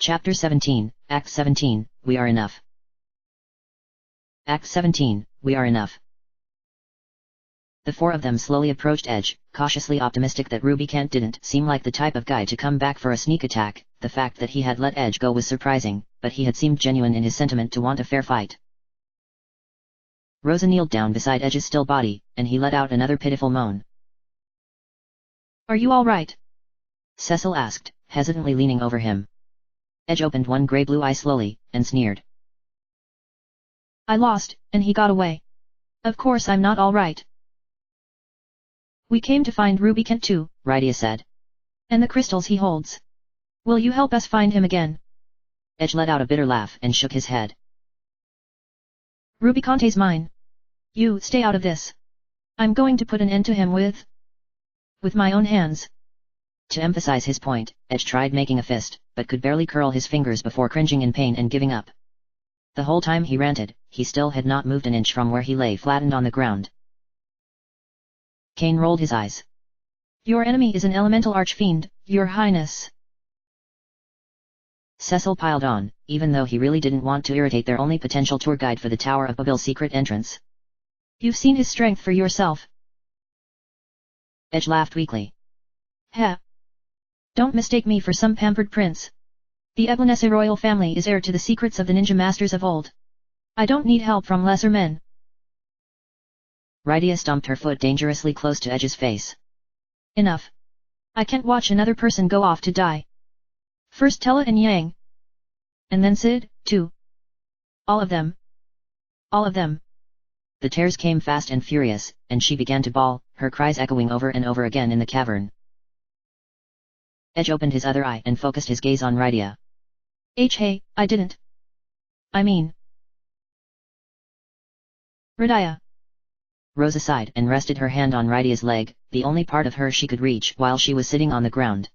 Chapter 17, Act 17, We Are Enough. Act 17, We Are Enough. The four of them slowly approached Edge, cautiously optimistic that Ruby Kent didn't seem like the type of guy to come back for a sneak attack. The fact that he had let Edge go was surprising, but he had seemed genuine in his sentiment to want a fair fight. Rosa kneeled down beside Edge's still body, and he let out another pitiful moan. "Are you all right?" Cecil asked, hesitantly leaning over him. Edge opened one grey-blue eye slowly, and sneered. "I lost, and he got away. Of course I'm not all right. We came to find Ruby Kent too," Rydia said. "And the crystals he holds. Will you help us find him again?" Edge let out a bitter laugh and shook his head. "Ruby Kente's mine. You stay out of this. I'm going to put an end to him with my own hands." To emphasize his point, Edge tried making a fist, but could barely curl his fingers before cringing in pain and giving up. The whole time he ranted, he still had not moved an inch from where he lay flattened on the ground. Kane rolled his eyes. "Your enemy is an elemental archfiend, Your Highness." Cecil piled on, even though he really didn't want to irritate their only potential tour guide for the Tower of Babel's secret entrance. "You've seen his strength for yourself." Edge laughed weakly. "Heh. Don't mistake me for some pampered prince. The Eblanese royal family is heir to the secrets of the ninja masters of old. I don't need help from lesser men." Rydia stomped her foot dangerously close to Edge's face. "Enough. I can't watch another person go off to die. First Tella and Yang. And then Sid, too. All of them. All of them." The tears came fast and furious, and she began to bawl, her cries echoing over and over again in the cavern. Edge opened his other eye and focused his gaze on Rydia. Hey, I didn't. I mean... Rydia." Rosa sighed and rested her hand on Rydia's leg, the only part of her she could reach while she was sitting on the ground.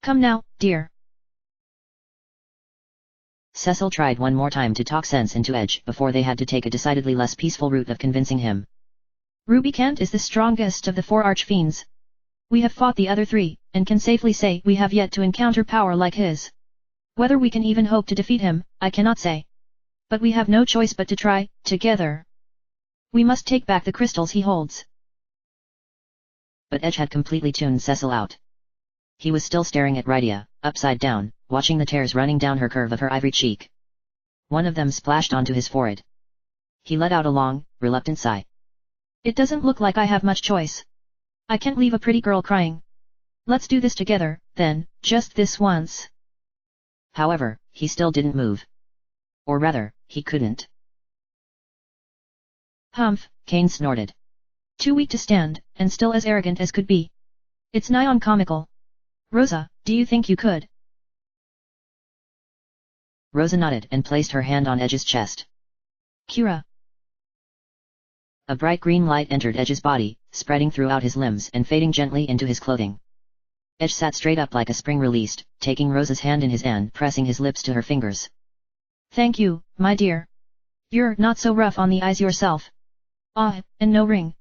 "Come now, dear." Cecil tried one more time to talk sense into Edge before they had to take a decidedly less peaceful route of convincing him. "Ruby Kent is the strongest of the four archfiends. We have fought the other three, and can safely say we have yet to encounter power like his. Whether we can even hope to defeat him, I cannot say. But we have no choice but to try, together. We must take back the crystals he holds." But Edge had completely tuned Cecil out. He was still staring at Rydia, upside down, watching the tears running down her curve of her ivory cheek. One of them splashed onto his forehead. He let out a long, reluctant sigh. "It doesn't look like I have much choice. I can't leave a pretty girl crying. Let's do this together, then, just this once." However, he still didn't move. Or rather, he couldn't. "Humph," Kane snorted. "Too weak to stand, and still as arrogant as could be. It's nigh on comical. Rosa, do you think you could?" Rosa nodded and placed her hand on Edge's chest. "Kira." A bright green light entered Edge's body, spreading throughout his limbs and fading gently into his clothing. Edge sat straight up like a spring released, taking Rosa's hand in his and pressing his lips to her fingers. "Thank you, my dear. You're not so rough on the eyes yourself. Ah, and no ring.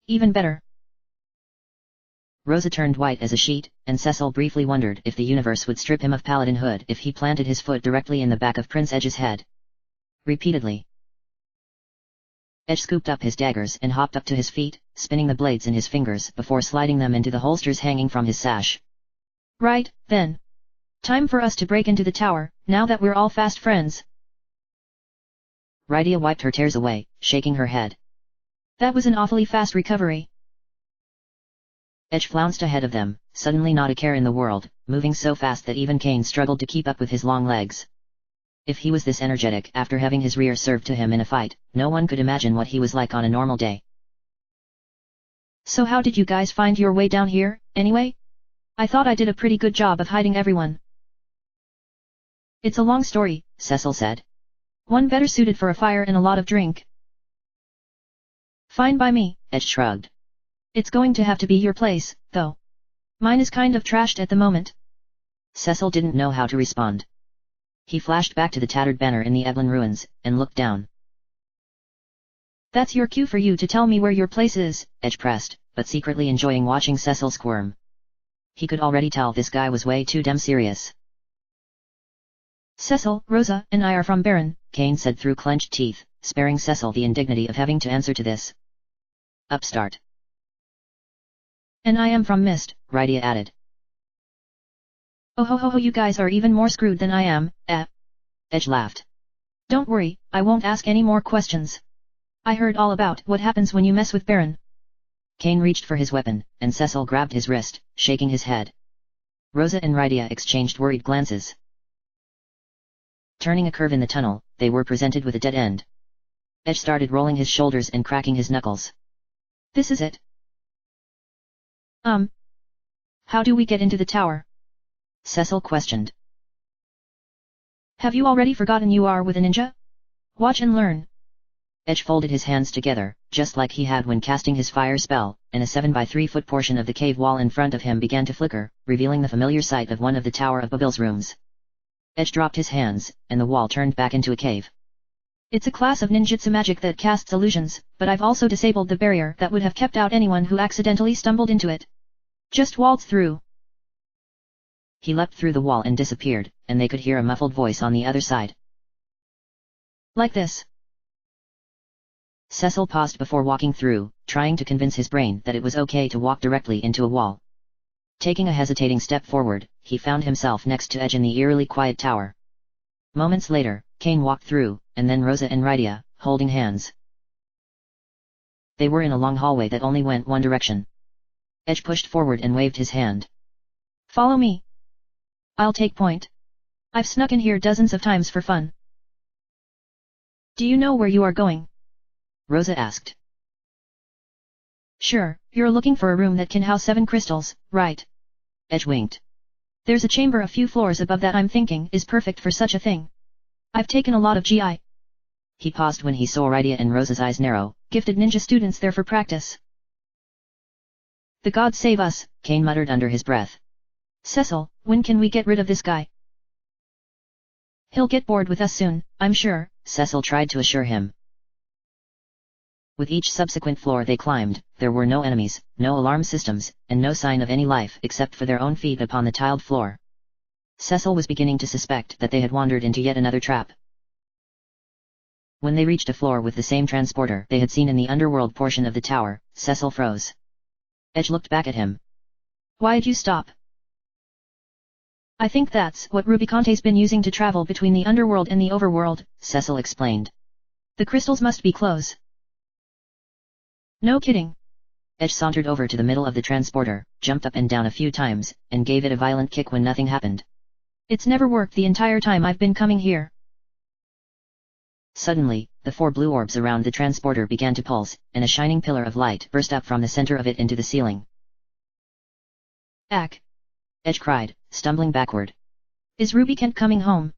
Even better." Rosa turned white as a sheet, and Cecil briefly wondered if the universe would strip him of paladinhood if he planted his foot directly in the back of Prince Edge's head. Repeatedly. Edge scooped up his daggers and hopped up to his feet, spinning the blades in his fingers before sliding them into the holsters hanging from his sash. "Right, then. Time for us to break into the tower, now that we're all fast friends." Rydia wiped her tears away, shaking her head. "That was an awfully fast recovery." Edge flounced ahead of them, suddenly not a care in the world, moving so fast that even Kane struggled to keep up with his long legs. If he was this energetic after having his rear served to him in a fight, no one could imagine what he was like on a normal day. "So how did you guys find your way down here, anyway? I thought I did a pretty good job of hiding everyone." "It's a long story," Cecil said. "One better suited for a fire and a lot of drink." "Fine by me," Edge shrugged. "It's going to have to be your place, though. Mine is kind of trashed at the moment." Cecil didn't know how to respond. He flashed back to the tattered banner in the Eblan ruins, and looked down. "That's your cue for you to tell me where your place is," Edge pressed, but secretly enjoying watching Cecil squirm. He could already tell this guy was way too damn serious. Cecil, Rosa, and I are from Baron, Kane said through clenched teeth, sparing Cecil the indignity of having to answer to this upstart. And I am from Mist, Rydia added. Oh ho ho ho, you guys are even more screwed than I am, Edge laughed. Don't worry, I won't ask any more questions. I heard all about what happens when you mess with Baron. Kane reached for his weapon, and Cecil grabbed his wrist, shaking his head. Rosa and Rydia exchanged worried glances. Turning a curve in the tunnel, they were presented with a dead end. Edge started rolling his shoulders and cracking his knuckles. This is it. How do we get into the tower? Cecil questioned. Have you already forgotten you are with a ninja? Watch and learn. Edge folded his hands together, just like he had when casting his fire spell, and a 7 by 3 foot portion of the cave wall in front of him began to flicker, revealing the familiar sight of one of the Tower of Babel's rooms. Edge dropped his hands, and the wall turned back into a cave. It's a class of ninjutsu magic that casts illusions, but I've also disabled the barrier that would have kept out anyone who accidentally stumbled into it. Just waltz through. He leapt through the wall and disappeared, and they could hear a muffled voice on the other side. Like this. Cecil paused before walking through, trying to convince his brain that it was okay to walk directly into a wall. Taking a hesitating step forward, he found himself next to Edge in the eerily quiet tower. Moments later, Kane walked through, and then Rosa and Rydia, holding hands. They were in a long hallway that only went one direction. Edge pushed forward and waved his hand. Follow me. I'll take point. I've snuck in here dozens of times for fun. Do you know where you are going? Rosa asked. Sure, you're looking for a room that can house 7 crystals, right? Edge winked. There's a chamber a few floors above that I'm thinking is perfect for such a thing. I've taken a lot of GI. He paused when he saw Rydia and Rosa's eyes narrow. Gifted ninja students there for practice. The gods save us, Kane muttered under his breath. Cecil, when can we get rid of this guy? He'll get bored with us soon, I'm sure, Cecil tried to assure him. With each subsequent floor they climbed, there were no enemies, no alarm systems, and no sign of any life except for their own feet upon the tiled floor. Cecil was beginning to suspect that they had wandered into yet another trap. When they reached a floor with the same transporter they had seen in the underworld portion of the tower, Cecil froze. Edge looked back at him. Why'd you stop? I think that's what Rubiconte's been using to travel between the underworld and the overworld, Cecil explained. The crystals must be close. No kidding. Edge sauntered over to the middle of the transporter, jumped up and down a few times, and gave it a violent kick when nothing happened. It's never worked the entire time I've been coming here. Suddenly, the 4 blue orbs around the transporter began to pulse, and a shining pillar of light burst up from the center of it into the ceiling. Ack! Edge cried, stumbling backward. Is Rubicante coming home?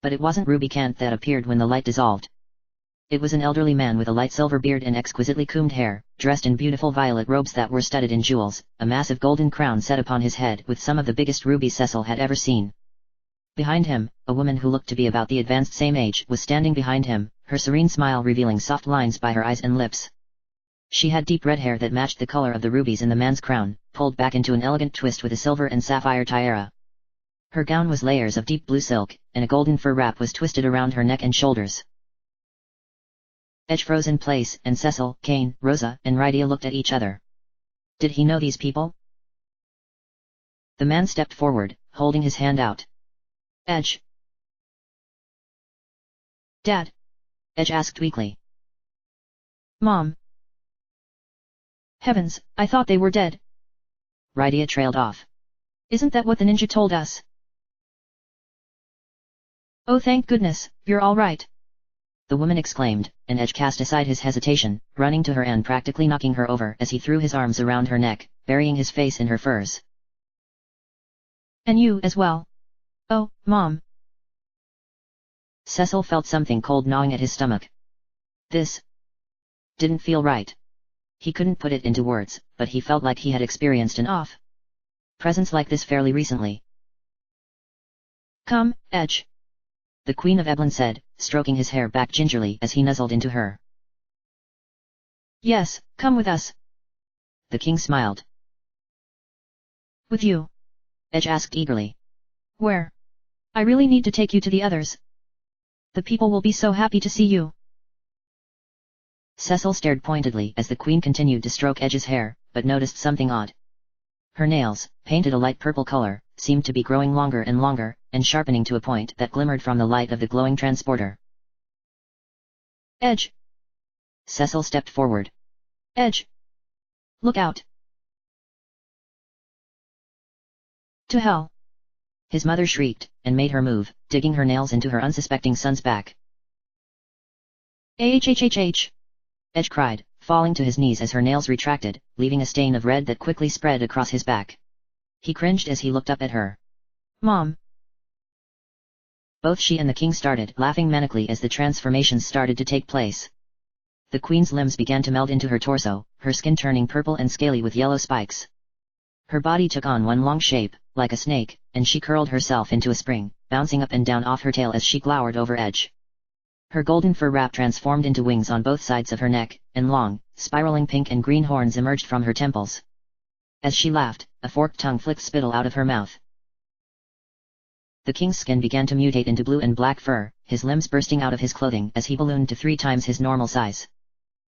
But it wasn't Rubicante that appeared when the light dissolved. It was an elderly man with a light silver beard and exquisitely combed hair, dressed in beautiful violet robes that were studded in jewels, a massive golden crown set upon his head with some of the biggest rubies Cecil had ever seen. Behind him, a woman who looked to be about the advanced same age was standing behind him, her serene smile revealing soft lines by her eyes and lips. She had deep red hair that matched the color of the rubies in the man's crown, pulled back into an elegant twist with a silver and sapphire tiara. Her gown was layers of deep blue silk, and a golden fur wrap was twisted around her neck and shoulders. Edge froze in place, and Cecil, Kane, Rosa, and Rydia looked at each other. Did he know these people? The man stepped forward, holding his hand out. Edge. Dad. Edge asked weakly. Mom. Heavens, I thought they were dead. Rydia trailed off. Isn't that what the ninja told us? Oh, thank goodness, you're all right. The woman exclaimed, and Edge cast aside his hesitation, running to her and practically knocking her over as he threw his arms around her neck, burying his face in her furs. And you as well. Oh, Mom. Cecil felt something cold gnawing at his stomach. This didn't feel right. He couldn't put it into words, but he felt like he had experienced an off-presence like this fairly recently. Come, Edge. The Queen of Eblan said, stroking his hair back gingerly as he nuzzled into her. Yes, come with us. The king smiled. With you? Edge asked eagerly. Where? I really need to take you to the others. The people will be so happy to see you. Cecil stared pointedly as the queen continued to stroke Edge's hair, but noticed something odd. Her nails, painted a light purple color, seemed to be growing longer and sharpening to a point that glimmered from the light of the glowing transporter. Edge! Cecil stepped forward. Edge! Look out! To hell! His mother shrieked, and made her move, digging her nails into her unsuspecting son's back. Ahhhhh! Edge cried, falling to his knees as her nails retracted, leaving a stain of red that quickly spread across his back. He cringed as he looked up at her. Mom! Both she and the king started laughing manically as the transformations started to take place. The queen's limbs began to meld into her torso, her skin turning purple and scaly with yellow spikes. Her body took on one long shape, like a snake, and she curled herself into a spring, bouncing up and down off her tail as she glowered over Edge. Her golden fur wrap transformed into wings on both sides of her neck, and long, spiraling pink and green horns emerged from her temples. As she laughed, a forked tongue flicked spittle out of her mouth. The king's skin began to mutate into blue and black fur, his limbs bursting out of his clothing as he ballooned to 3 times his normal size.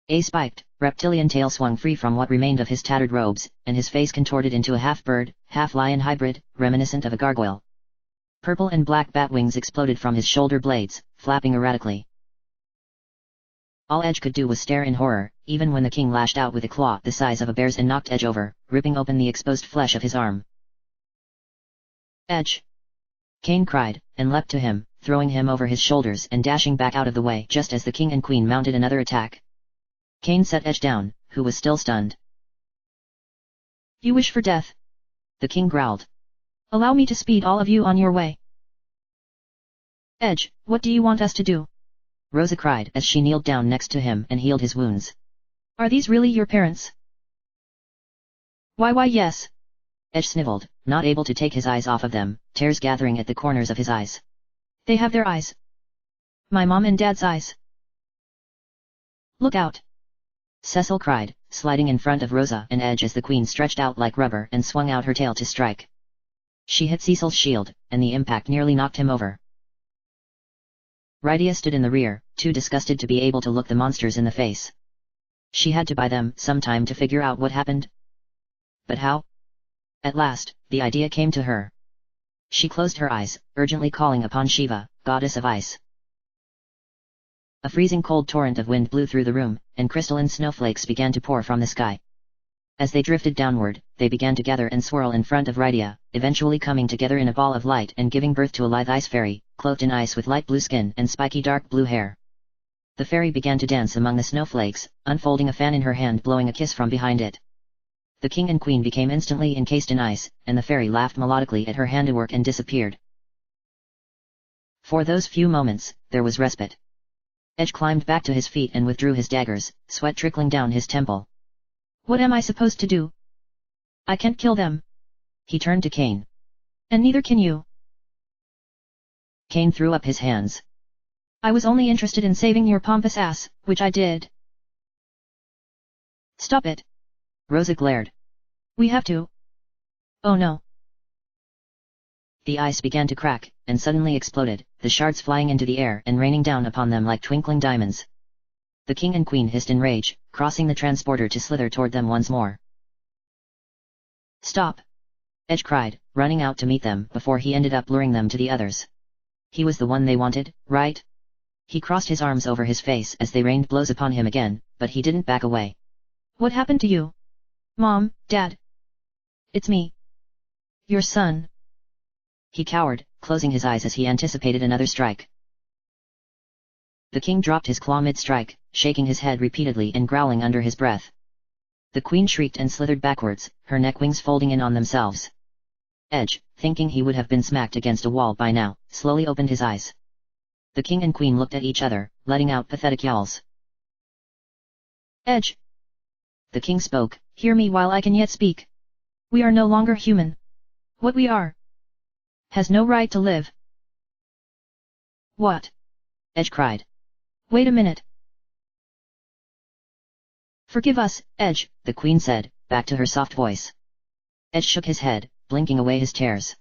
A spiked, reptilian tail swung free from what remained of his tattered robes, and his face contorted into a half-bird, half-lion hybrid, reminiscent of a gargoyle. Purple and black bat wings exploded from his shoulder blades, flapping erratically. All Edge could do was stare in horror, even when the king lashed out with a claw the size of a bear's and knocked Edge over, ripping open the exposed flesh of his arm. Edge! Cain cried, and leapt to him, throwing him over his shoulders and dashing back out of the way just as the king and queen mounted another attack. Cain set Edge down, who was still stunned. You wish for death? The king growled. Allow me to speed all of you on your way. Edge, what do you want us to do? Rosa cried as she kneeled down next to him and healed his wounds. Are these really your parents? Why yes. Edge sniveled, not able to take his eyes off of them, tears gathering at the corners of his eyes. They have their eyes. My mom and dad's eyes. Look out! Cecil cried, sliding in front of Rosa and Edge as the queen stretched out like rubber and swung out her tail to strike. She hit Cecil's shield, and the impact nearly knocked him over. Rydia stood in the rear, too disgusted to be able to look the monsters in the face. She had to buy them some time to figure out what happened. But how? At last, the idea came to her. She closed her eyes, urgently calling upon Shiva, goddess of ice. A freezing cold torrent of wind blew through the room, and crystalline snowflakes began to pour from the sky. As they drifted downward, they began to gather and swirl in front of Rydia, eventually coming together in a ball of light and giving birth to a lithe ice fairy, cloaked in ice with light blue skin and spiky dark blue hair. The fairy began to dance among the snowflakes, unfolding a fan in her hand, blowing a kiss from behind it. The king and queen became instantly encased in ice, and the fairy laughed melodically at her handiwork and disappeared. For those few moments, there was respite. Edge climbed back to his feet and withdrew his daggers, sweat trickling down his temple. What am I supposed to do? I can't kill them. He turned to Cain. And neither can you. Cain threw up his hands. I was only interested in saving your pompous ass, which I did. Stop it. Rosa glared. We have to. Oh no. The ice began to crack, and suddenly exploded, the shards flying into the air and raining down upon them like twinkling diamonds. The king and queen hissed in rage, crossing the transporter to slither toward them once more. Stop! Edge cried, running out to meet them before he ended up luring them to the others. He was the one they wanted, right? He crossed his arms over his face as they rained blows upon him again, but he didn't back away. What happened to you? Mom, Dad. It's me. Your son. He cowered, closing his eyes as he anticipated another strike. The king dropped his claw mid-strike, shaking his head repeatedly and growling under his breath. The queen shrieked and slithered backwards, her neck wings folding in on themselves. Edge, thinking he would have been smacked against a wall by now, slowly opened his eyes. The king and queen looked at each other, letting out pathetic yowls. Edge! The king spoke. Hear me while I can yet speak. We are no longer human. What we are has no right to live. What? Edge cried. Wait a minute. Forgive us, Edge, the queen said, back to her soft voice. Edge shook his head, blinking away his tears.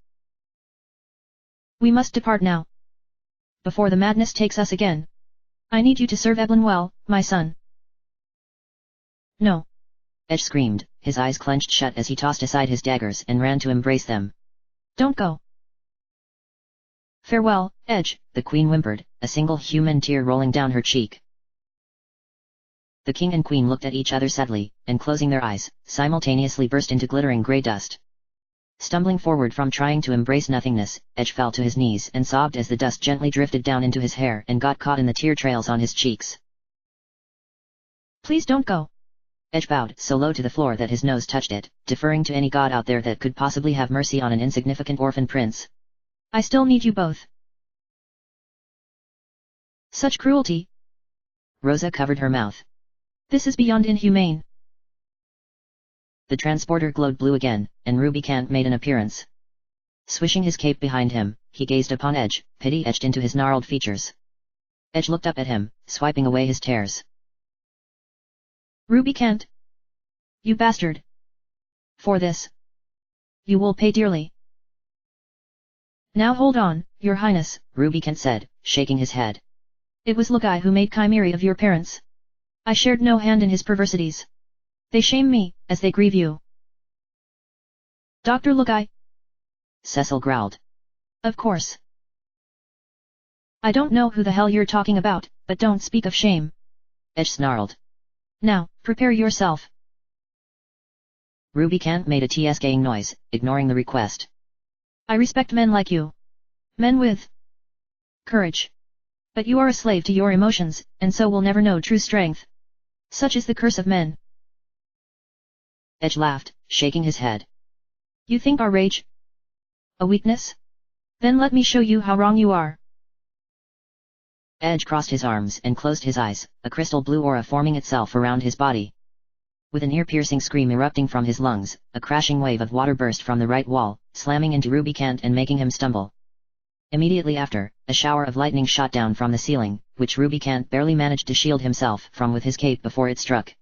We must depart now. Before the madness takes us again. I need you to serve Evelyn well, my son. No. Edge screamed, his eyes clenched shut as he tossed aside his daggers and ran to embrace them. Don't go. Farewell, Edge, the queen whimpered, a single human tear rolling down her cheek. The king and queen looked at each other sadly, and closing their eyes, simultaneously burst into glittering grey dust. Stumbling forward from trying to embrace nothingness, Edge fell to his knees and sobbed as the dust gently drifted down into his hair and got caught in the tear trails on his cheeks. Please don't go. Edge bowed so low to the floor that his nose touched it, deferring to any god out there that could possibly have mercy on an insignificant orphan prince. I still need you both. Such cruelty. Rosa covered her mouth. This is beyond inhumane. The transporter glowed blue again, and Rubicant made an appearance. Swishing his cape behind him, he gazed upon Edge, pity etched into his gnarled features. Edge looked up at him, swiping away his tears. Rubicant. You bastard. For this. You will pay dearly. Now hold on, your highness, Rubicant said, shaking his head. It was Lugai who made chimera of your parents. I shared no hand in his perversities. They shame me, as they grieve you. Dr. Lugai? Cecil growled. Of course. I don't know who the hell you're talking about, but don't speak of shame. Edge snarled. Now, prepare yourself. Rubicant made a tsking noise, ignoring the request. I respect men like you. Men with courage. But you are a slave to your emotions, and so will never know true strength. Such is the curse of men. Edge laughed, shaking his head. You think our rage a weakness? Then let me show you how wrong you are. Edge crossed his arms and closed his eyes, a crystal blue aura forming itself around his body. With an ear-piercing scream erupting from his lungs, a crashing wave of water burst from the right wall, slamming into Rubicant and making him stumble. Immediately after, a shower of lightning shot down from the ceiling, which Rubicant barely managed to shield himself from with his cape before it struck.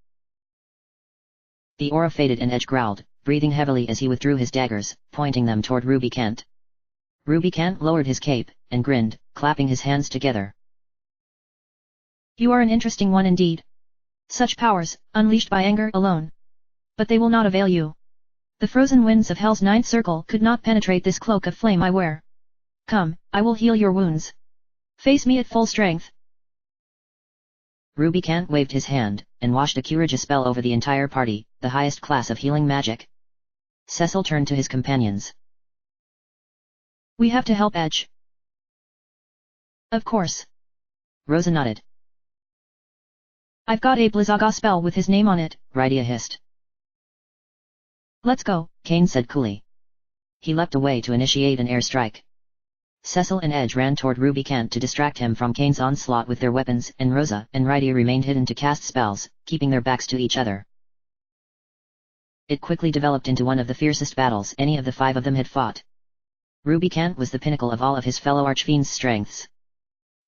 The aura faded and Edge growled, breathing heavily as he withdrew his daggers, pointing them toward Rubicant. Rubicant lowered his cape, and grinned, clapping his hands together. You are an interesting one indeed. Such powers, unleashed by anger alone. But they will not avail you. The frozen winds of Hell's ninth circle could not penetrate this cloak of flame I wear. Come, I will heal your wounds. Face me at full strength. Rubicant waved his hand, and washed a Curaja spell over the entire party, the highest class of healing magic. Cecil turned to his companions. We have to help Edge. Of course. Rosa nodded. I've got a Blizzaga spell with his name on it, Rydia hissed. Let's go, Kane said coolly. He leapt away to initiate an airstrike. Cecil and Edge ran toward Rubicant to distract him from Kane's onslaught with their weapons, and Rosa and Rydia remained hidden to cast spells, keeping their backs to each other. It quickly developed into one of the fiercest battles any of the five of them had fought. Rubicant was the pinnacle of all of his fellow archfiends' strengths.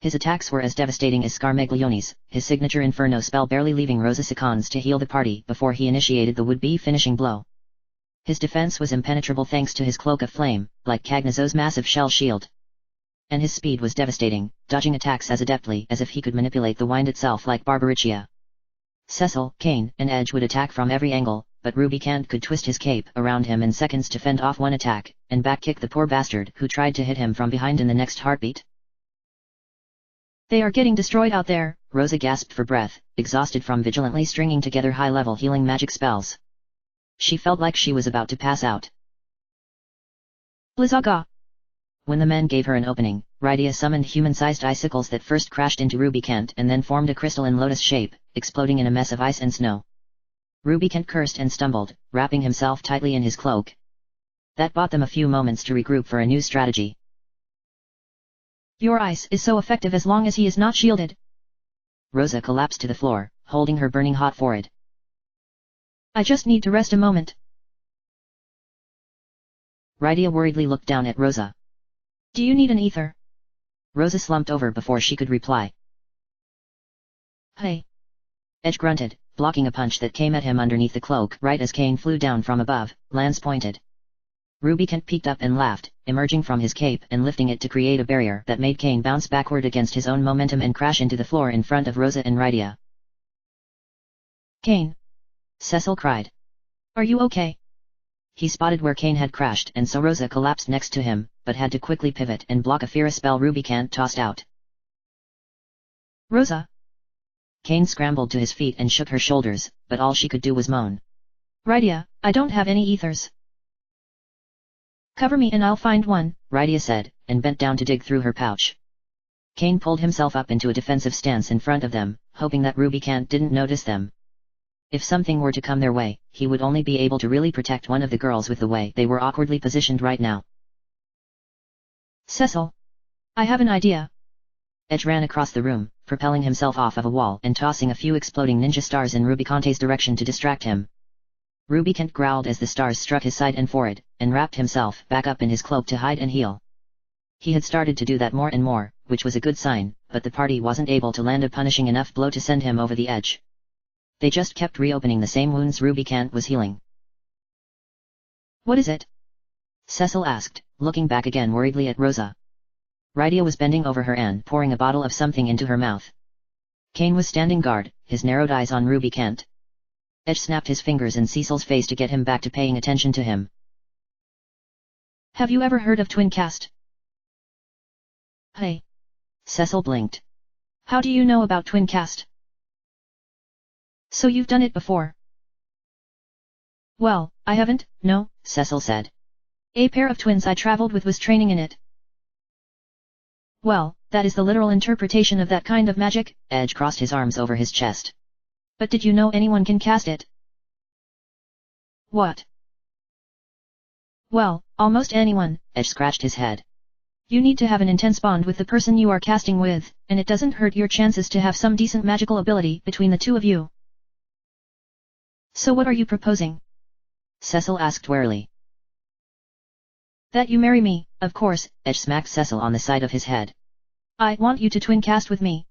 His attacks were as devastating as Scarmaglioni's, his signature Inferno spell barely leaving Rosa seconds to heal the party before he initiated the would-be finishing blow. His defense was impenetrable thanks to his cloak of flame, like Cagnazo's massive shell shield. And his speed was devastating, dodging attacks as adeptly as if he could manipulate the wind itself like Barbaricia. Cecil, Kane, and Edge would attack from every angle, but Rubicant could twist his cape around him in seconds to fend off one attack, and back-kick the poor bastard who tried to hit him from behind in the next heartbeat. They are getting destroyed out there, Rosa gasped for breath, exhausted from vigilantly stringing together high-level healing magic spells. She felt like she was about to pass out. Blizzaga! When the men gave her an opening, Rydia summoned human-sized icicles that first crashed into Rubicant and then formed a crystal in lotus shape, exploding in a mess of ice and snow. Rubicant cursed and stumbled, wrapping himself tightly in his cloak. That bought them a few moments to regroup for a new strategy. Your ice is so effective as long as he is not shielded. Rosa collapsed to the floor, holding her burning hot forehead. I just need to rest a moment. Rydia worriedly looked down at Rosa. Do you need an ether? Rosa slumped over before she could reply. Hey. Edge grunted, blocking a punch that came at him underneath the cloak right as Kane flew down from above, lance pointed. Rubicant peeked up and laughed, emerging from his cape and lifting it to create a barrier that made Kane bounce backward against his own momentum and crash into the floor in front of Rosa and Rydia. Kane! Cecil cried. Are you okay? He spotted where Kane had crashed and saw Rosa collapsed next to him, but had to quickly pivot and block a Fira spell Rubicant tossed out. Rosa! Kane scrambled to his feet and shook her shoulders, but all she could do was moan. Rydia, I don't have any ethers. Cover me and I'll find one, Rydia said, and bent down to dig through her pouch. Kane pulled himself up into a defensive stance in front of them, hoping that Rubicant didn't notice them. If something were to come their way, he would only be able to really protect one of the girls with the way they were awkwardly positioned right now. Cecil! I have an idea. Edge ran across the room, propelling himself off of a wall and tossing a few exploding ninja stars in Rubicante's direction to distract him. Rubicant growled as the stars struck his side and forehead, and wrapped himself back up in his cloak to hide and heal. He had started to do that more and more, which was a good sign, but the party wasn't able to land a punishing enough blow to send him over the edge. They just kept reopening the same wounds Rubicant was healing. What is it? Cecil asked, looking back again worriedly at Rosa. Rydia was bending over her and pouring a bottle of something into her mouth. Kane was standing guard, his narrowed eyes on Rubicant. Edge snapped his fingers in Cecil's face to get him back to paying attention to him. Have you ever heard of twin cast? Hey. Cecil blinked. How do you know about twin cast? So you've done it before? Well, I haven't, no, Cecil said. A pair of twins I traveled with was training in it. Well, that is the literal interpretation of that kind of magic, Edge crossed his arms over his chest. But did you know anyone can cast it? What? Well, almost anyone, Edge scratched his head. You need to have an intense bond with the person you are casting with, and it doesn't hurt your chances to have some decent magical ability between the two of you. So what are you proposing? Cecil asked warily. That you marry me, of course, Edge smacked Cecil on the side of his head. I want you to twin cast with me.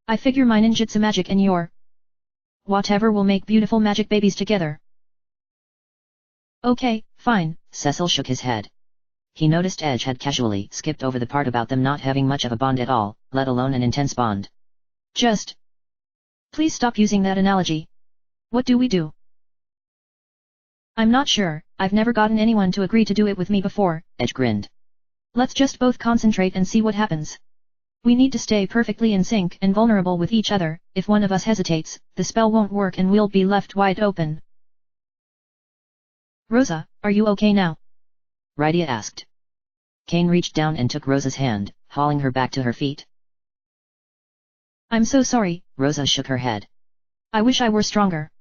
I figure my ninjutsu magic and your whatever will make beautiful magic babies together. Okay, fine, Cecil shook his head. He noticed Edge had casually skipped over the part about them not having much of a bond at all, let alone an intense bond. Just please stop using that analogy. What do we do? I'm not sure, I've never gotten anyone to agree to do it with me before, Edge grinned. Let's just both concentrate and see what happens. We need to stay perfectly in sync and vulnerable with each other. If one of us hesitates, the spell won't work and we'll be left wide open. Rosa, are you okay now? Rydia asked. Kane reached down and took Rosa's hand, hauling her back to her feet. I'm so sorry, Rosa shook her head. I wish I were stronger.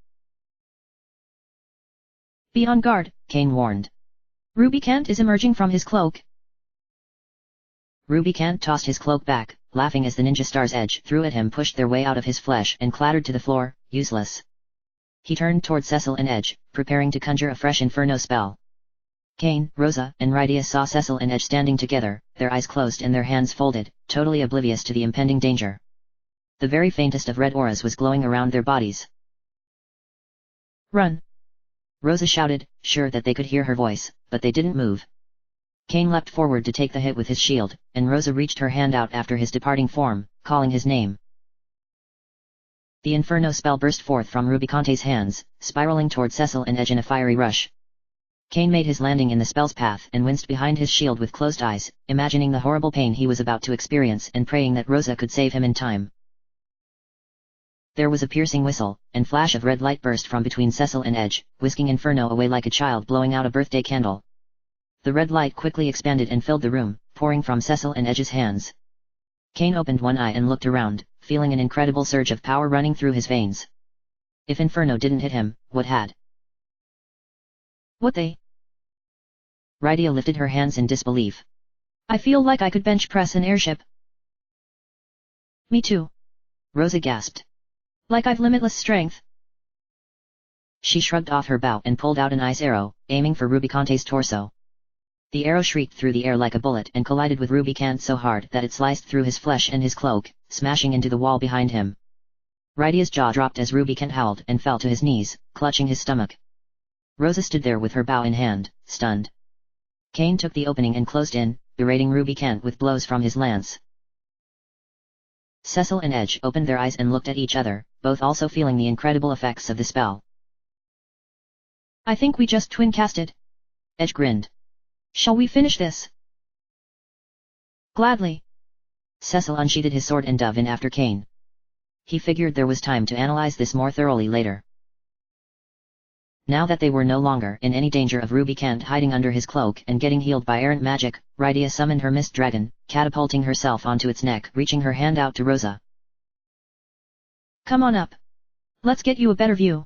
Be on guard, Kane warned. Rubicant is emerging from his cloak. Rubicant tossed his cloak back, laughing as the ninja stars Edge threw at him pushed their way out of his flesh and clattered to the floor, useless. He turned toward Cecil and Edge, preparing to conjure a fresh inferno spell. Kane, Rosa, and Rydia saw Cecil and Edge standing together, their eyes closed and their hands folded, totally oblivious to the impending danger. The very faintest of red auras was glowing around their bodies. Run! Rosa shouted, sure that they could hear her voice, but they didn't move. Kane leapt forward to take the hit with his shield, and Rosa reached her hand out after his departing form, calling his name. The inferno spell burst forth from Rubicante's hands, spiraling toward Cecil and Edge in a fiery rush. Kane made his landing in the spell's path and winced behind his shield with closed eyes, imagining the horrible pain he was about to experience and praying that Rosa could save him in time. There was a piercing whistle, and flash of red light burst from between Cecil and Edge, whisking Inferno away like a child blowing out a birthday candle. The red light quickly expanded and filled the room, pouring from Cecil and Edge's hands. Kane opened one eye and looked around, feeling an incredible surge of power running through his veins. If Inferno didn't hit him, what had? What they? Rydia lifted her hands in disbelief. I feel like I could bench press an airship. Me too. Rosa gasped. Like I've limitless strength. She shrugged off her bow and pulled out an ice arrow, aiming for Rubicante's torso. The arrow shrieked through the air like a bullet and collided with Rubicante so hard that it sliced through his flesh and his cloak, smashing into the wall behind him. Rydia's jaw dropped as Rubicante howled and fell to his knees, clutching his stomach. Rosa stood there with her bow in hand, stunned. Cain took the opening and closed in, berating Ruby Kent with blows from his lance. Cecil and Edge opened their eyes and looked at each other, both also feeling the incredible effects of the spell. I think we just twin casted. Edge grinned. Shall we finish this? Gladly. Cecil unsheathed his sword and dove in after Cain. He figured there was time to analyze this more thoroughly later. Now that they were no longer in any danger of Ruby Kent hiding under his cloak and getting healed by errant magic, Rydia summoned her mist dragon, catapulting herself onto its neck, reaching her hand out to Rosa. Come on up. Let's get you a better view.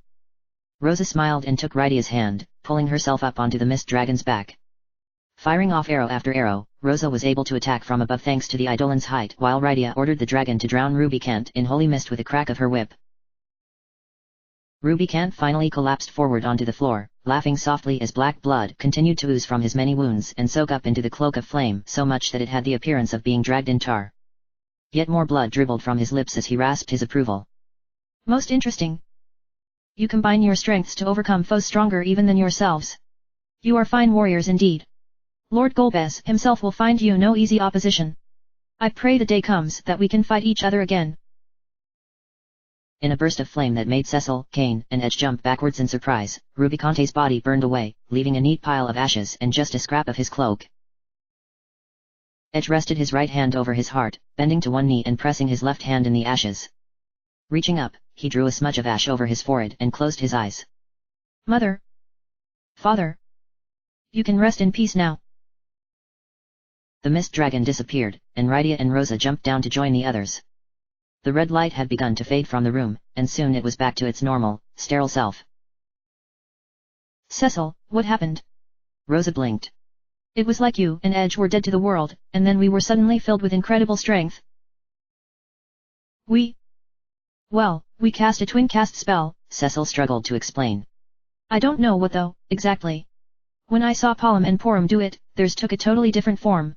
Rosa smiled and took Rydia's hand, pulling herself up onto the mist dragon's back. Firing off arrow after arrow, Rosa was able to attack from above thanks to the Eidolon's height, while Rydia ordered the dragon to drown Ruby Kent in holy mist with a crack of her whip. Ruby Kent finally collapsed forward onto the floor, laughing softly as black blood continued to ooze from his many wounds and soak up into the cloak of flame so much that it had the appearance of being dragged in tar. Yet more blood dribbled from his lips as he rasped his approval. Most interesting. You combine your strengths to overcome foes stronger even than yourselves. You are fine warriors indeed. Lord Golbez himself will find you no easy opposition. I pray the day comes that we can fight each other again. In a burst of flame that made Cecil, Cain, and Edge jump backwards in surprise, Rubiconte's body burned away, leaving a neat pile of ashes and just a scrap of his cloak. Edge rested his right hand over his heart, bending to one knee and pressing his left hand in the ashes. Reaching up, he drew a smudge of ash over his forehead and closed his eyes. Mother. Father. You can rest in peace now. The mist dragon disappeared, and Rydia and Rosa jumped down to join the others. The red light had begun to fade from the room, and soon it was back to its normal, sterile self. Cecil, what happened? Rosa blinked. It was like you and Edge were dead to the world, and then we were suddenly filled with incredible strength. Well, we cast a twin cast spell, Cecil struggled to explain. I don't know what though, exactly. When I saw Palom and Porum do it, theirs took a totally different form.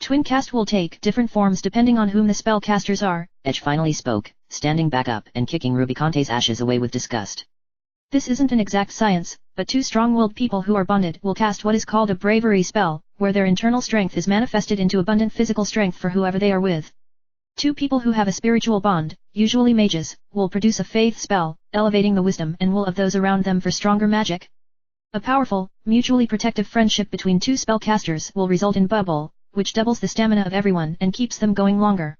Twin cast will take different forms depending on whom the spellcasters are, Edge finally spoke, standing back up and kicking Rubiconte's ashes away with disgust. This isn't an exact science, but two strong-willed people who are bonded will cast what is called a bravery spell, where their internal strength is manifested into abundant physical strength for whoever they are with. Two people who have a spiritual bond, usually mages, will produce a faith spell, elevating the wisdom and will of those around them for stronger magic. A powerful, mutually protective friendship between two spellcasters will result in bubble, which doubles the stamina of everyone and keeps them going longer.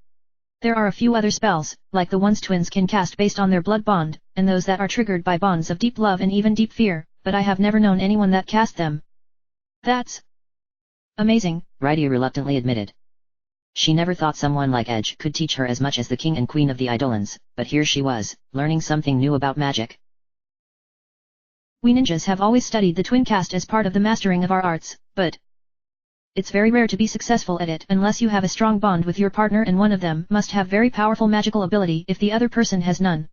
There are a few other spells, like the ones twins can cast based on their blood bond, and those that are triggered by bonds of deep love and even deep fear, but I have never known anyone that cast them. That's amazing, Rydia reluctantly admitted. She never thought someone like Edge could teach her as much as the king and queen of the Eidolons, but here she was, learning something new about magic. We ninjas have always studied the twin cast as part of the mastering of our arts, but it's very rare to be successful at it unless you have a strong bond with your partner and one of them must have very powerful magical ability if the other person has none.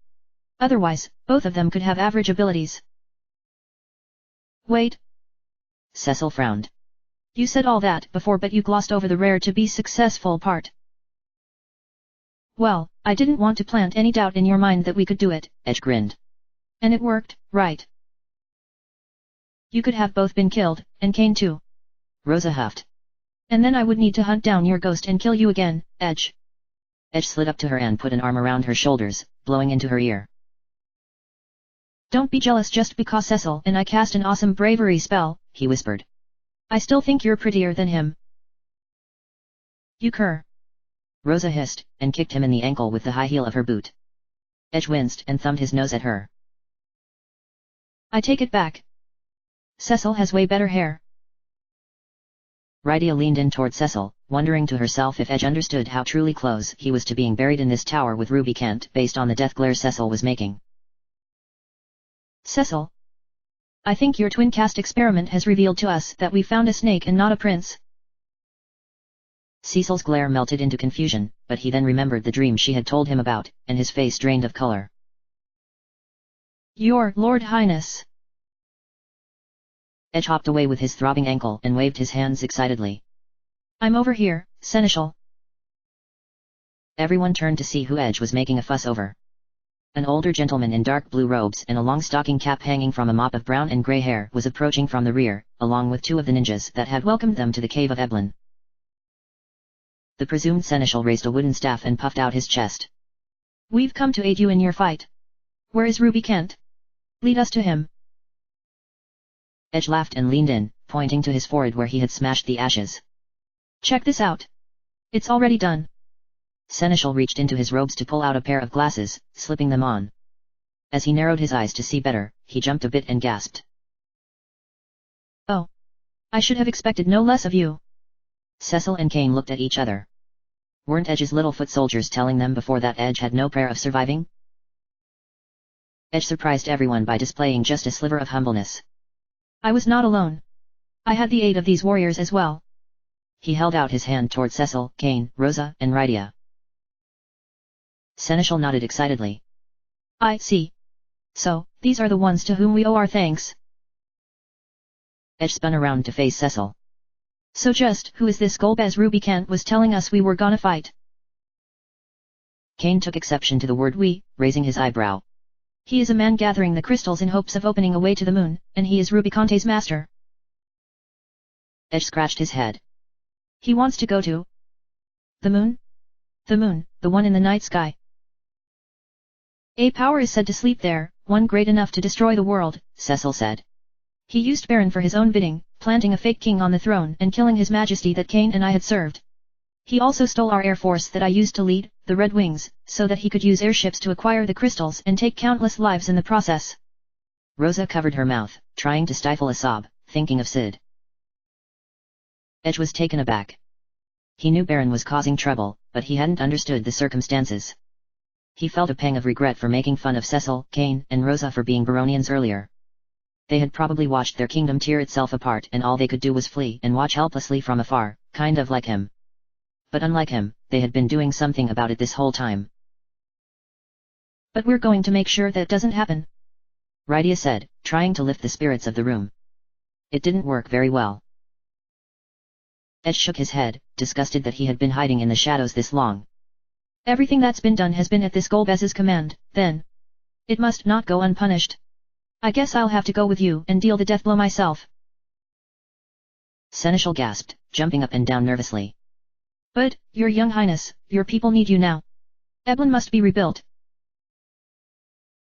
Otherwise, both of them could have average abilities. Wait. Cecil frowned. You said all that before but you glossed over the rare to be successful part. Well, I didn't want to plant any doubt in your mind that we could do it, Edge grinned. And it worked, right? You could have both been killed, and Cain too. Rosa huffed. And then I would need to hunt down your ghost and kill you again, Edge. Edge slid up to her and put an arm around her shoulders, blowing into her ear. Don't be jealous just because Cecil and I cast an awesome bravery spell, he whispered. I still think you're prettier than him. You cur. Rosa hissed, and kicked him in the ankle with the high heel of her boot. Edge winced and thumbed his nose at her. I take it back. Cecil has way better hair. Rydia leaned in toward Cecil, wondering to herself if Edge understood how truly close he was to being buried in this tower with Ruby Kent based on the death glare Cecil was making. Cecil. I think your twin cast experiment has revealed to us that we found a snake and not a prince. Cecil's glare melted into confusion, but he then remembered the dream she had told him about, and his face drained of color. Your Lord Highness. Edge hopped away with his throbbing ankle and waved his hands excitedly. I'm over here, Seneschal. Everyone turned to see who Edge was making a fuss over. An older gentleman in dark blue robes and a long stocking cap hanging from a mop of brown and grey hair was approaching from the rear, along with 2 of the ninjas that had welcomed them to the cave of Eblin. The presumed seneschal raised a wooden staff and puffed out his chest. We've come to aid you in your fight. Where is Ruby Kent? Lead us to him. Edge laughed and leaned in, pointing to his forehead where he had smashed the ashes. Check this out. It's already done. Seneschal reached into his robes to pull out a pair of glasses, slipping them on. As he narrowed his eyes to see better, he jumped a bit and gasped. Oh. I should have expected no less of you. Cecil and Kane looked at each other. Weren't Edge's little foot soldiers telling them before that Edge had no prayer of surviving? Edge surprised everyone by displaying just a sliver of humbleness. I was not alone. I had the aid of these warriors as well. He held out his hand toward Cecil, Kane, Rosa, and Rydia. Seneschal nodded excitedly. I see. So, these are the ones to whom we owe our thanks. Edge spun around to face Cecil. So just who is this Golbez Ruby Kent was telling us we were gonna fight? Kane took exception to the word we, raising his eyebrow. He is a man gathering the crystals in hopes of opening a way to the moon, and he is Ruby Conte's master. Edge scratched his head. He wants to go to the moon? The moon, the one in the night sky. A power is said to sleep there, one great enough to destroy the world, Cecil said. He used Baron for his own bidding, planting a fake king on the throne and killing his majesty that Kane and I had served. He also stole our air force that I used to lead, the Red Wings, so that he could use airships to acquire the crystals and take countless lives in the process. Rosa covered her mouth, trying to stifle a sob, thinking of Sid. Edge was taken aback. He knew Baron was causing trouble, but he hadn't understood the circumstances. He felt a pang of regret for making fun of Cecil, Kane, and Rosa for being Baronians earlier. They had probably watched their kingdom tear itself apart and all they could do was flee and watch helplessly from afar, kind of like him. But unlike him, they had been doing something about it this whole time. But we're going to make sure that doesn't happen, Rydia said, trying to lift the spirits of the room. It didn't work very well. Edge shook his head, disgusted that he had been hiding in the shadows this long. Everything that's been done has been at this Golbez's command, then. It must not go unpunished. I guess I'll have to go with you and deal the death blow myself. Seneschal gasped, jumping up and down nervously. But, your young highness, your people need you now. Eblin must be rebuilt.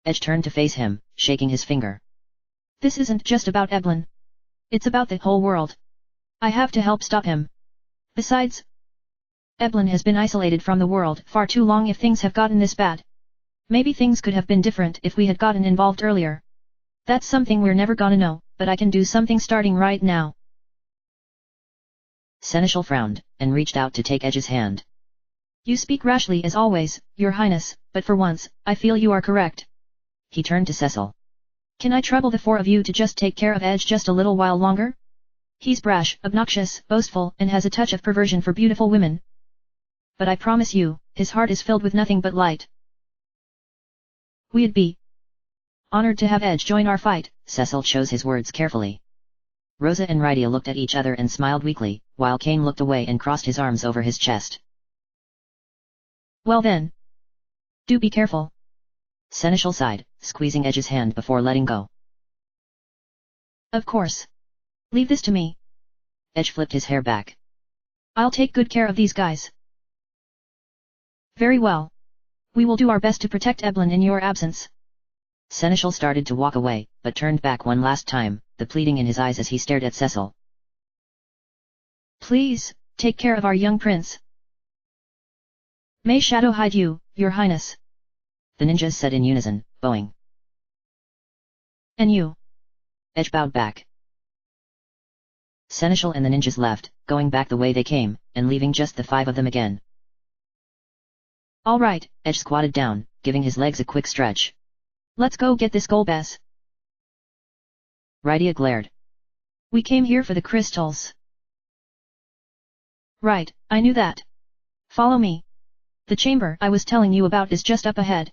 Edge turned to face him, shaking his finger. This isn't just about Eblin. It's about the whole world. I have to help stop him. Besides, Eblin has been isolated from the world far too long if things have gotten this bad. Maybe things could have been different if we had gotten involved earlier. That's something we're never gonna know, but I can do something starting right now. Seneschal frowned, and reached out to take Edge's hand. You speak rashly as always, your highness, but for once, I feel you are correct. He turned to Cecil. Can I trouble the 4 of you to just take care of Edge just a little while longer? He's brash, obnoxious, boastful, and has a touch of perversion for beautiful women. But I promise you, his heart is filled with nothing but light. We'd be honored to have Edge join our fight. Cecil chose his words carefully. Rosa and Rydia looked at each other and smiled weakly, while Kane looked away and crossed his arms over his chest. Well then. Do be careful. Seneschal sighed, squeezing Edge's hand before letting go. Of course. Leave this to me. Edge flipped his hair back. I'll take good care of these guys. Very well. We will do our best to protect Eblin in your absence. Seneschal started to walk away, but turned back one last time, the pleading in his eyes as he stared at Cecil. Please, take care of our young prince. May Shadow hide you, your highness. The ninjas said in unison, bowing. And you. Edge bowed back. Seneschal and the ninjas left, going back the way they came, and leaving just the 5 of them again. All right. Edge squatted down, giving his legs a quick stretch. Let's go get this Golbez. Rydia glared. We came here for the crystals. Right, I knew that. Follow me. The chamber I was telling you about is just up ahead.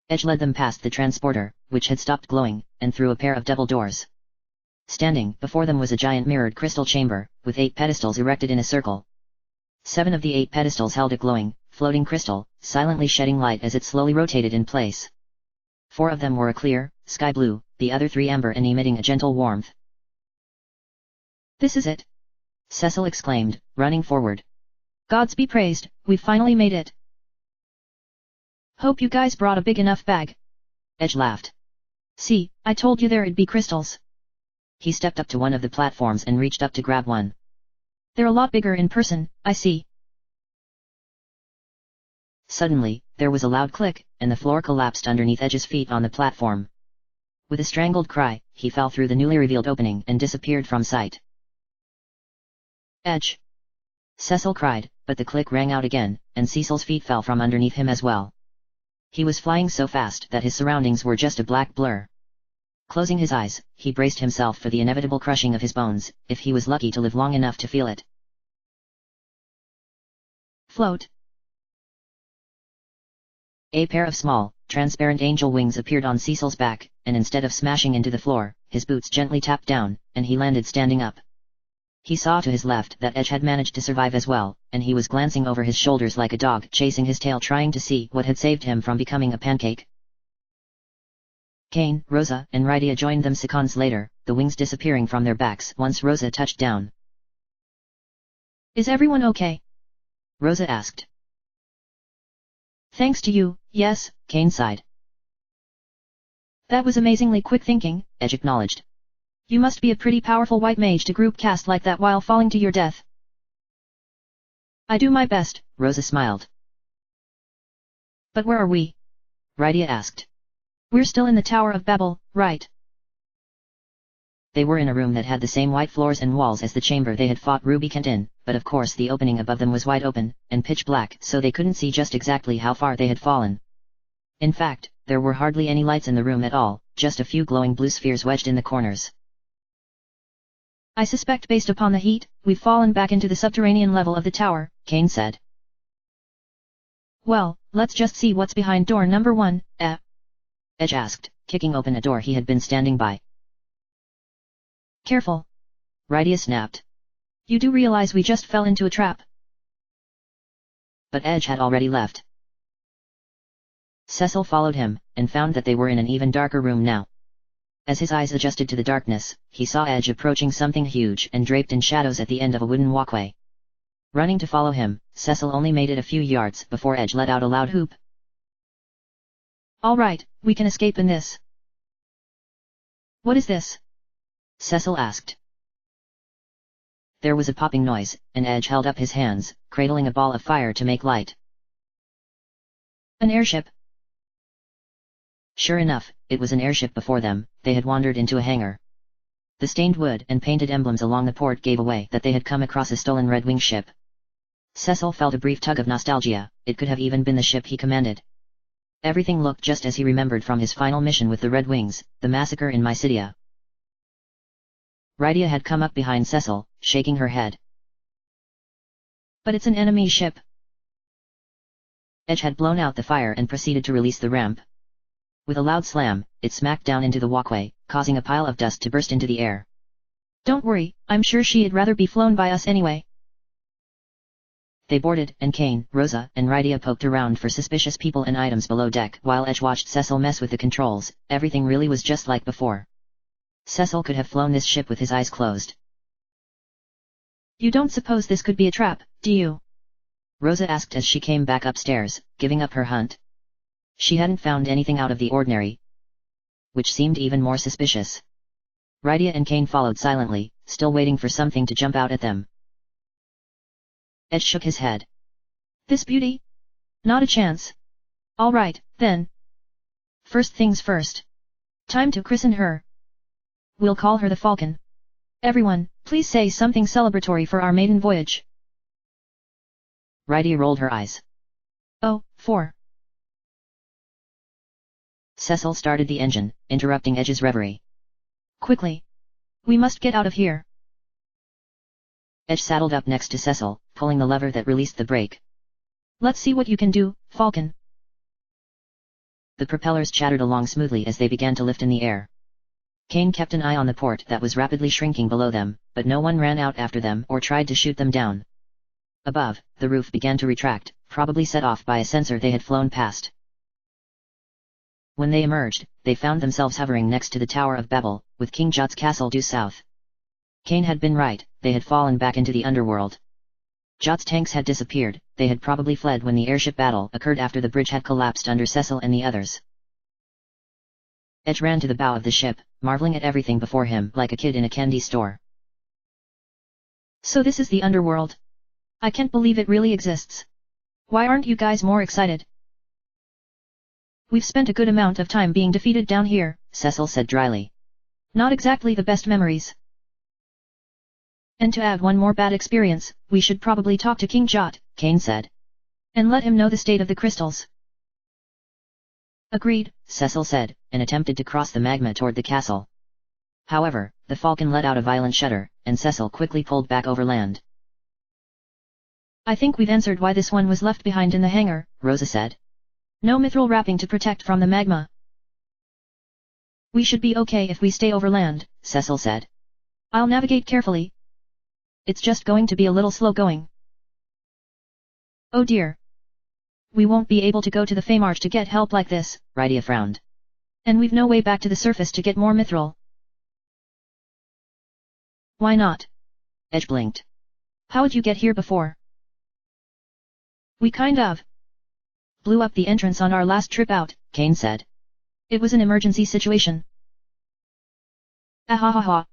Edge led them past the transporter, which had stopped glowing, and through a pair of double doors. Standing before them was a giant mirrored crystal chamber, with 8 pedestals erected in a circle. 7 of the 8 pedestals held a glowing, floating crystal, silently shedding light as it slowly rotated in place. 4 of them were a clear, sky blue, the other 3 amber and emitting a gentle warmth. "This is it!" Cecil exclaimed, running forward. "Gods be praised, we've finally made it! Hope you guys brought a big enough bag." Edge laughed. "See, I told you there'd be crystals." He stepped up to one of the platforms and reached up to grab one. "They're a lot bigger in person, I see." Suddenly, there was a loud click, and the floor collapsed underneath Edge's feet on the platform. With a strangled cry, he fell through the newly revealed opening and disappeared from sight. "Edge!" Cecil cried, but the click rang out again, and Cecil's feet fell from underneath him as well. He was flying so fast that his surroundings were just a black blur. Closing his eyes, he braced himself for the inevitable crushing of his bones, if he was lucky to live long enough to feel it. Float. A pair of small, transparent angel wings appeared on Cecil's back, and instead of smashing into the floor, his boots gently tapped down, and he landed standing up. He saw to his left that Edge had managed to survive as well, and he was glancing over his shoulders like a dog chasing his tail trying to see what had saved him from becoming a pancake. Kane, Rosa, and Rydia joined them seconds later, the wings disappearing from their backs once Rosa touched down. "Is everyone okay?" Rosa asked. "Thanks to you, yes," Kane sighed. "That was amazingly quick thinking," Edge acknowledged. "You must be a pretty powerful white mage to group cast like that while falling to your death." "I do my best," Rosa smiled. "But where are we?" Rydia asked. "We're still in the Tower of Babel, right?" They were in a room that had the same white floors and walls as the chamber they had fought Ruby Kent in, but of course the opening above them was wide open, and pitch black so they couldn't see just exactly how far they had fallen. In fact, there were hardly any lights in the room at all, just a few glowing blue spheres wedged in the corners. "I suspect based upon the heat, we've fallen back into the subterranean level of the tower," Kane said. "Well, let's just see what's behind door number 1, Edge asked, kicking open a door he had been standing by. "Careful!" Rydia snapped. "You do realize we just fell into a trap?" But Edge had already left. Cecil followed him, and found that they were in an even darker room now. As his eyes adjusted to the darkness, he saw Edge approaching something huge and draped in shadows at the end of a wooden walkway. Running to follow him, Cecil only made it a few yards before Edge let out a loud whoop. "All right, we can escape in this." "What is this?" Cecil asked. There was a popping noise, and Edge held up his hands, cradling a ball of fire to make light. "An airship." Sure enough, it was an airship before them. They had wandered into a hangar. The stained wood and painted emblems along the port gave away that they had come across a stolen Red Wing ship. Cecil felt a brief tug of nostalgia. It could have even been the ship he commanded. Everything looked just as he remembered from his final mission with the Red Wings, the massacre in Mysidia. Rydia had come up behind Cecil, shaking her head. "But it's an enemy ship." Edge had blown out the fire and proceeded to release the ramp. With a loud slam, it smacked down into the walkway, causing a pile of dust to burst into the air. "Don't worry, I'm sure she'd rather be flown by us anyway." They boarded, and Kane, Rosa, and Rydia poked around for suspicious people and items below deck while Edge watched Cecil mess with the controls. Everything really was just like before. Cecil could have flown this ship with his eyes closed. "You don't suppose this could be a trap, do you?" Rosa asked as she came back upstairs, giving up her hunt. She hadn't found anything out of the ordinary, which seemed even more suspicious. Rydia and Kane followed silently, still waiting for something to jump out at them. Edge shook his head. "This beauty? Not a chance." "All right, then. First things first. Time to christen her. We'll call her the Falcon. Everyone, please say something celebratory for our maiden voyage." Rydia rolled her eyes. "Oh, 4. Cecil started the engine, interrupting Edge's reverie. "Quickly! We must get out of here." Edge saddled up next to Cecil, pulling the lever that released the brake. "Let's see what you can do, Falcon." The propellers chattered along smoothly as they began to lift in the air. Kane kept an eye on the port that was rapidly shrinking below them, but no one ran out after them or tried to shoot them down. Above, the roof began to retract, probably set off by a sensor they had flown past. When they emerged, they found themselves hovering next to the Tower of Babel, with King Jot's castle due south. Kane had been right, they had fallen back into the underworld. Jot's tanks had disappeared, they had probably fled when the airship battle occurred after the bridge had collapsed under Cecil and the others. Edge ran to the bow of the ship, marveling at everything before him like a kid in a candy store. So this is the underworld. I can't believe it really exists. Why aren't you guys more excited? We've spent a good amount of time being defeated down here, Cecil said dryly. Not exactly the best memories. And to add one more bad experience, we should probably talk to King Jot, Kane said. And let him know the state of the crystals. Agreed, Cecil said, and attempted to cross the magma toward the castle. However, the Falcon let out a violent shudder, and Cecil quickly pulled back over land. I think we've answered why this one was left behind in the hangar, Rosa said. No mithril wrapping to protect from the magma. We should be okay if we stay over land, Cecil said. I'll navigate carefully. It's just going to be a little slow going. Oh dear. We won't be able to go to the Famarch to get help like this, Rydia frowned. And we've no way back to the surface to get more mithril. Why not? Edge blinked. How'd you get here before? We kind of blew up the entrance on our last trip out, Kane said. It was an emergency situation. Ahahaha.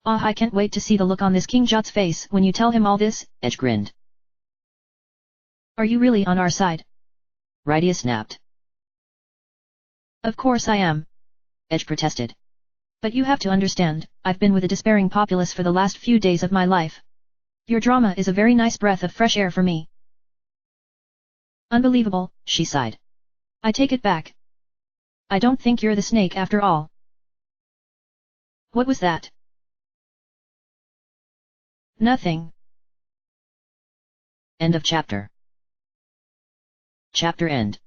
I can't wait to see the look on this King Jot's face when you tell him all this, Edge grinned. Are you really on our side? Rydia snapped. Of course I am. Edge protested. But you have to understand, I've been with a despairing populace for the last few days of my life. Your drama is a very nice breath of fresh air for me. Unbelievable, she sighed. I take it back. I don't think you're the snake after all. What was that? Nothing. End of chapter. Chapter end.